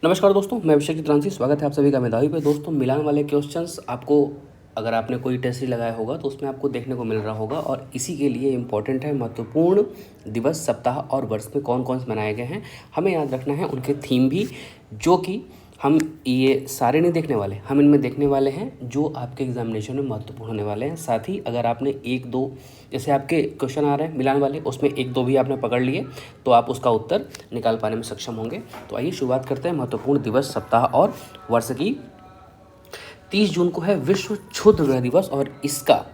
नमस्कार दोस्तों, मैं अभिषेक चित्रांशी। स्वागत है आप सभी का मेधावी पे। दोस्तों, मिलान वाले क्वेश्चंस आपको, अगर आपने कोई टेस्ट ही लगाया होगा तो उसमें आपको देखने को मिल रहा होगा और इसी के लिए इम्पोर्टेंट है महत्वपूर्ण दिवस, सप्ताह और वर्ष में कौन कौन से मनाए गए हैं। हमें याद रखना है उनके थीम भी, जो कि हम ये सारे नहीं देखने वाले, हम इनमें देखने वाले हैं जो आपके एग्जामिनेशन में महत्वपूर्ण होने वाले हैं। साथ ही अगर आपने एक दो, जैसे आपके क्वेश्चन आ रहे हैं मिलान वाले, उसमें एक दो भी आपने पकड़ लिए तो आप उसका उत्तर निकाल पाने में सक्षम होंगे। तो आइए शुरुआत करते हैं महत्वपूर्ण दिवस, सप्ताह और वर्ष की। 30 जून को है विश्व क्षुद्र ग्रह दिवस और इसका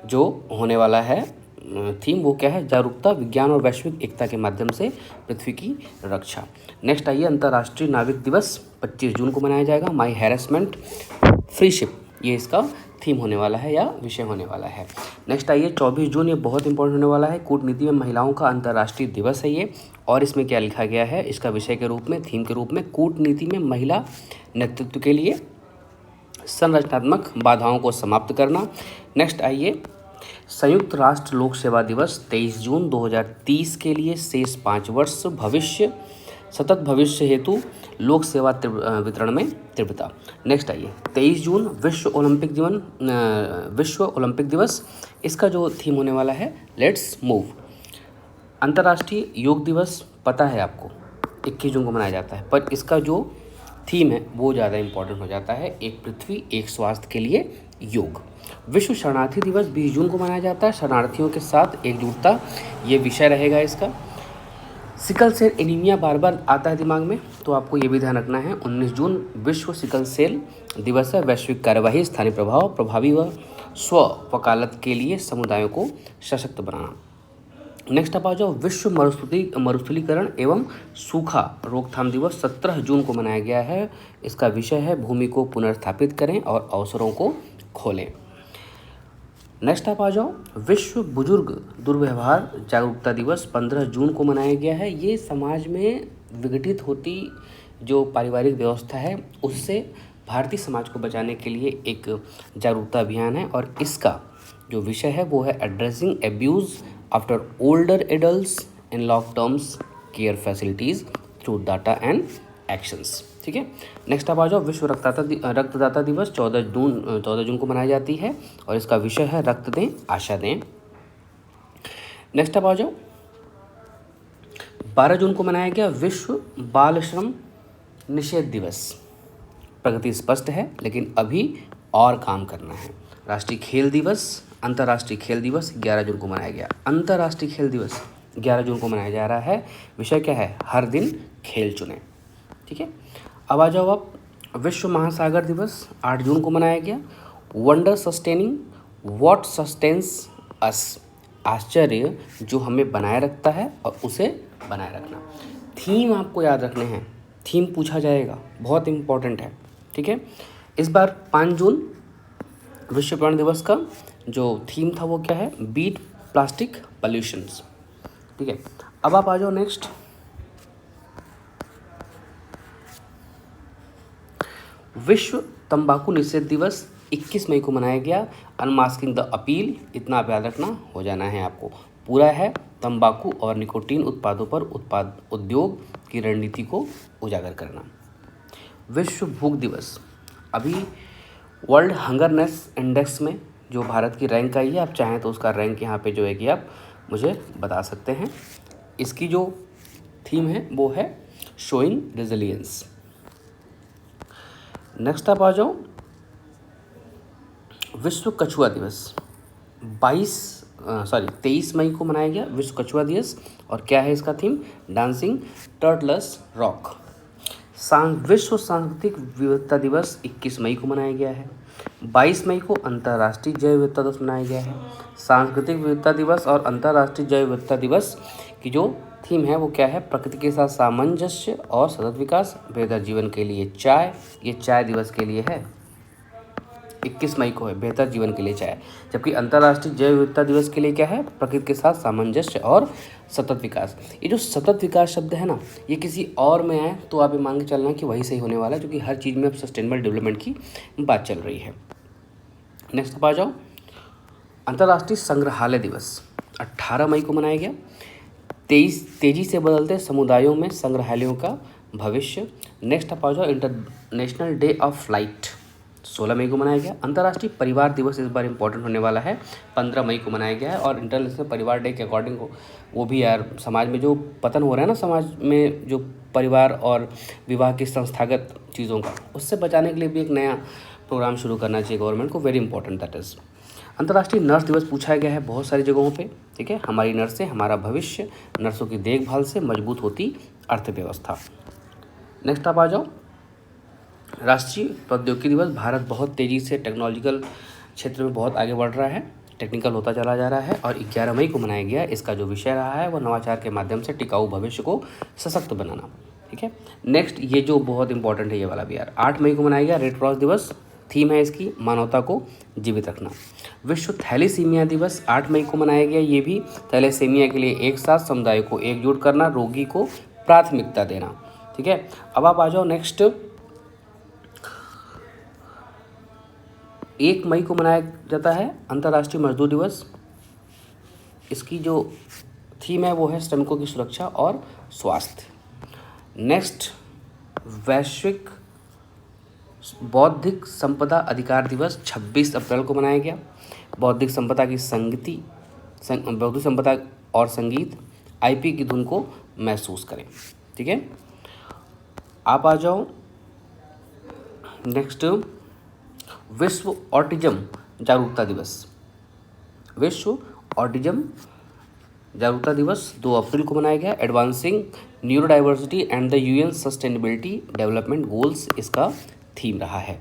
जो होने वाला है थीम वो क्या है? जागरूकता, विज्ञान और वैश्विक एकता के माध्यम से पृथ्वी की रक्षा। नेक्स्ट आइए, अंतर्राष्ट्रीय नाविक दिवस 25 जून को मनाया जाएगा। माई हैरेसमेंट फ्री शिप, ये इसका थीम होने वाला है या विषय होने वाला है। नेक्स्ट आइए, 24 जून, ये बहुत इंपॉर्टेंट होने वाला है। कूटनीति में महिलाओं का अंतर्राष्ट्रीय दिवस है ये, और इसमें क्या लिखा गया है इसका विषय के रूप में, थीम के रूप में, कूटनीति में महिला नेतृत्व के लिए संरचनात्मक बाधाओं को समाप्त करना। नेक्स्ट आइए, संयुक्त राष्ट्र लोक सेवा दिवस 23 जून 2030 के लिए शेष 5 वर्ष भविष्य, सतत भविष्य हेतु लोक सेवा वितरण में तीव्रता। नेक्स्ट आइए, 23 जून विश्व ओलंपिक दिवस, इसका जो थीम होने वाला है लेट्स मूव। अंतर्राष्ट्रीय योग दिवस पता है आपको 21 जून को मनाया जाता है, पर इसका जो थीम है वो ज़्यादा इम्पोर्टेंट हो जाता है, एक पृथ्वी एक स्वास्थ्य के लिए योग। विश्व शरणार्थी दिवस 20 जून को मनाया जाता है, शरणार्थियों के साथ एकजुटता, ये विषय रहेगा इसका। सिकल सेल एनीमिया बार बार आता है दिमाग में, तो आपको ये भी ध्यान रखना है। 19 जून विश्व सिकल सेल दिवस है। वैश्विक कार्यवाही, स्थानीय प्रभाव, प्रभावी व स्व वकालत के लिए समुदायों को सशक्त बनाना। नेक्स्ट आप आ जाओ, विश्व मरुस्थलीकरण एवं सूखा रोकथाम दिवस 17 जून को मनाया गया है। इसका विषय है भूमि को पुनर्स्थापित करें और अवसरों को खोलें। नेक्स्ट आप आ जाओ, विश्व बुजुर्ग दुर्व्यवहार जागरूकता दिवस 15 जून को मनाया गया है। ये समाज में विघटित होती जो पारिवारिक व्यवस्था है उससे भारतीय समाज को बचाने के लिए एक जागरूकता अभियान है, और इसका जो विषय है वो है addressing abuse after older adults in long terms care facilities through data and actions. ठीक है। नेक्स्ट आप आ जाओ, विश्व रक्तदाता दिवस 14 जून को मनाई जाती है और इसका विषय है रक्त दें आशा दें। नेक्स्ट आप आ जाओ, 12 जून को मनाया गया विश्व बाल श्रम निषेध दिवस। प्रगति स्पष्ट है लेकिन अभी और काम करना है। राष्ट्रीय खेल दिवस, अंतर्राष्ट्रीय खेल दिवस 11 जून को मनाया गया। अंतर्राष्ट्रीय खेल दिवस 11 जून को मनाया जा रहा है। विषय क्या है? हर दिन खेल चुनें। ठीक है। अब आ जाओ आप, विश्व महासागर दिवस 8 जून को मनाया गया। वंडर सस्टेनिंग व्हाट सस्टेन्स अस, आश्चर्य जो हमें बनाए रखता है और उसे बनाए रखना। थीम आपको याद रखने हैं, थीम पूछा जाएगा, बहुत इम्पोर्टेंट है। ठीक है। इस बार 5 जून विश्व पर्यावरण दिवस का जो थीम था वो क्या है? Beat plastic pollutions. ठीक है। अब आप आ जाओ नेक्स्ट, विश्व तंबाकू निषेध दिवस 21 मई को मनाया गया। अनमास्किंग द अपील, इतना आप याद रखना, हो जाना है आपको पूरा है। तंबाकू और निकोटीन उत्पादों पर उद्योग की रणनीति को उजागर करना। विश्व भूख दिवस, अभी वर्ल्ड हंगरनेस इंडेक्स में जो भारत की रैंक आई है, आप चाहें तो उसका रैंक यहाँ पे जो है कि आप मुझे बता सकते हैं। इसकी जो थीम है वो है शोइंग रेजिलियंस। नेक्स्ट आप आ जाओ, विश्व कछुआ दिवस 23 मई को मनाया गया विश्व कछुआ दिवस, और क्या है इसका थीम? Dancing turtles rock. विश्व सांस्कृतिक विविधता दिवस 21 मई को मनाया गया है। 22 मई को अंतर्राष्ट्रीय जैव विविधता दिवस मनाया गया है। सांस्कृतिक विविधता दिवस और अंतर्राष्ट्रीय जैव विविधता दिवस की जो थीम है वो क्या है? प्रकृति के साथ सामंजस्य और सतत विकास, बेहतर जीवन के लिए चाय, ये चाय दिवस के लिए है, 21 मई को है बेहतर जीवन के लिए चाय। जबकि अंतर्राष्ट्रीय जैव विविधता दिवस के लिए क्या है? प्रकृति के साथ सामंजस्य और सतत विकास। ये जो सतत विकास शब्द है ना, ये किसी और में आए तो आप ये मान के चलना कि वही सही होने वाला है, क्योंकि हर चीज़ में अब सस्टेनेबल डेवलपमेंट की बात चल रही है। नेक्स्ट आप आ जाओ, अंतर्राष्ट्रीय संग्रहालय दिवस 18 मई को मनाया गया। तेजी से बदलते समुदायों में संग्रहालयों का भविष्य। नेक्स्ट आप आ जाओ इंटरनेशनल डे ऑफ फ्लाइट 16 मई को मनाया गया। अंतर्राष्ट्रीय परिवार दिवस इस बार इंपॉर्टेंट होने वाला है, 15 मई को मनाया गया है। और इंटरनेशनल परिवार डे के अकॉर्डिंग वो भी यार समाज में जो पतन हो रहा है ना, समाज में जो परिवार और विवाह की संस्थागत चीज़ों का, उससे बचाने के लिए भी एक नया प्रोग्राम शुरू करना चाहिए गवर्नमेंट को, वेरी इंपॉर्टेंट दैट इज़। अंतर्राष्ट्रीय नर्स दिवस पूछा गया है बहुत सारी जगहों पे, ठीक है। हमारी नर्सें हमारा भविष्य, नर्सों की देखभाल से मजबूत होती अर्थव्यवस्था। नेक्स्ट आप आ जाओ राष्ट्रीय प्रौद्योगिकी दिवस। भारत बहुत तेज़ी से टेक्नोलॉजिकल क्षेत्र में बहुत आगे बढ़ रहा है, टेक्निकल होता चला जा रहा है और 11 मई को मनाया गया। इसका जो विषय रहा है वह नवाचार के माध्यम से टिकाऊ भविष्य को सशक्त बनाना, ठीक है। नेक्स्ट ये जो बहुत इंपॉर्टेंट है ये वाला भी यार, 8 मई को मनाया गया रेड क्रॉस दिवस। थीम है इसकी मानवता को जीवित रखना। विश्व थैलेसीमिया दिवस 8 मई को मनाया गया। ये भी थैलेसीमिया के लिए एक साथ समुदाय को एकजुट करना, रोगी को प्राथमिकता देना, ठीक है। अब आप आ जाओ नेक्स्ट, 1 मई को मनाया जाता है अंतर्राष्ट्रीय मजदूर दिवस। इसकी जो थीम है वो है श्रमिकों की सुरक्षा और स्वास्थ्य। नेक्स्ट वैश्विक बौद्धिक संपदा अधिकार दिवस 26 अप्रैल को मनाया गया। बौद्धिक संपदा की बौद्धिक संपदा और संगीत आईपी की धुन को महसूस करें, ठीक है। आप आ जाओ नेक्स्ट, विश्व ऑटिज्म जागरूकता दिवस। विश्व ऑटिज्म जागरूकता दिवस 2 अप्रैल को मनाया गया। Advancing neurodiversity and the UN sustainability development goals इसका थीम रहा है।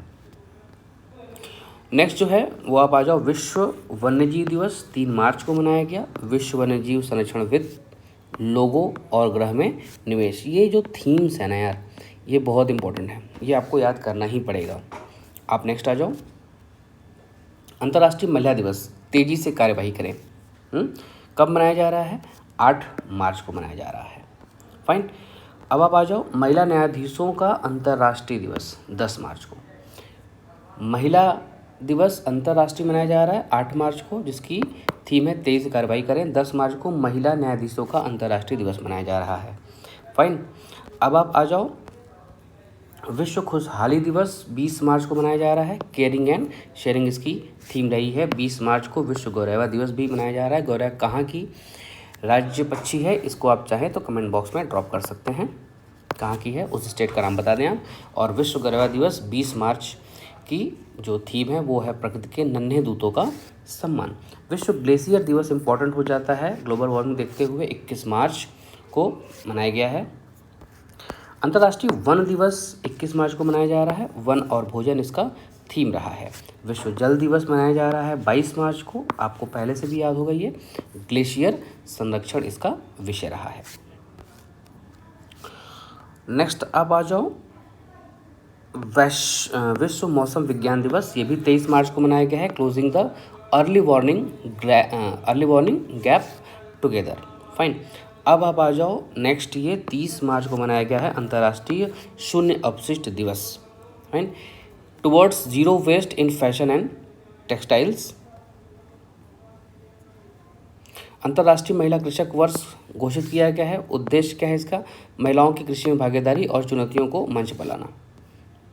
नेक्स्ट जो है वो आप आ जाओ, विश्व वन्यजीव दिवस 3 मार्च को मनाया गया। विश्व वन्यजीव संरक्षण वित्त, लोगों और ग्रह में निवेश, ये जो थीम्स है ना यार, ये बहुत इंपॉर्टेंट है, ये आपको याद करना ही पड़ेगा। आप नेक्स्ट आ जाओ, अंतर्राष्ट्रीय महिला दिवस, तेजी से कार्यवाही करें। कब मनाया जा रहा है? 8 मार्च को मनाया जा रहा है। फाइन। अब आप आ जाओ, महिला न्यायाधीशों का अंतर्राष्ट्रीय दिवस 10 मार्च को। महिला दिवस अंतर्राष्ट्रीय मनाया जा रहा है 8 मार्च को, जिसकी थीम है तेज कार्रवाई करें। 10 मार्च को महिला न्यायाधीशों का अंतर्राष्ट्रीय दिवस मनाया जा रहा है। फाइन। अब आप आ जाओ, विश्व खुशहाली दिवस 20 मार्च को मनाया जा रहा है। केयरिंग एंड शेयरिंग इसकी थीम रही है। 20 मार्च को विश्व गौरैया दिवस भी मनाया जा रहा है। गौरैया कहाँ की राज्य पक्षी है, इसको आप चाहें तो कमेंट बॉक्स में ड्रॉप कर सकते हैं, कहाँ की है उस स्टेट का नाम बता दें आप। और विश्व गौरैया दिवस 20 मार्च की जो थीम है वो है प्रकृति के नन्हे दूतों का सम्मान। विश्व ग्लेशियर दिवस इंपॉर्टेंट हो जाता है ग्लोबल वार्मिंग देखते हुए, 21 मार्च को मनाया गया है। अंतर्राष्ट्रीय वन दिवस 21 मार्च को मनाया जा रहा है। वन और भोजन इसका थीम रहा है। विश्व जल दिवस मनाया जा रहा है 22 मार्च को, आपको पहले से भी याद होगा, ये ग्लेशियर संरक्षण इसका विषय रहा है। नेक्स्ट आप आ जाओ, विश्व मौसम विज्ञान दिवस, ये भी 23 मार्च को मनाया गया है। Closing the early warning gap together. Fine. अब आप आ जाओ नेक्स्ट, ये 30 मार्च को मनाया गया है अंतर्राष्ट्रीय शून्य अपशिष्ट दिवस। Fine. Towards zero waste in fashion and textiles. अंतर्राष्ट्रीय महिला कृषक वर्ष घोषित किया गया है। उद्देश्य क्या है इसका? महिलाओं की कृषि में भागीदारी और चुनौतियों को मंच पर लाना।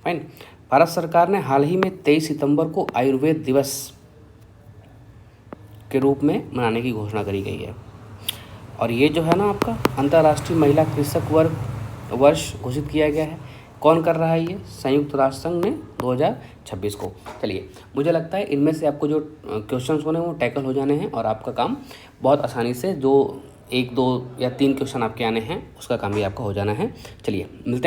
फाइन। भारत सरकार ने हाल ही में 23 सितंबर को आयुर्वेद दिवस के रूप में मनाने की घोषणा करी गई है। और ये जो है ना आपका अंतर्राष्ट्रीय महिला कृषक वर्ष घोषित किया गया है। कौन कर रहा है ये? संयुक्त राष्ट्र संघ ने 2026 को। चलिए, मुझे लगता है इनमें से आपको जो क्वेश्चंस होने वो टैकल हो जाने हैं और आपका काम बहुत आसानी से, जो 1, 2 या 3 क्वेश्चन आपके आने हैं उसका काम भी आपका हो जाना है। चलिए मिलते हैं।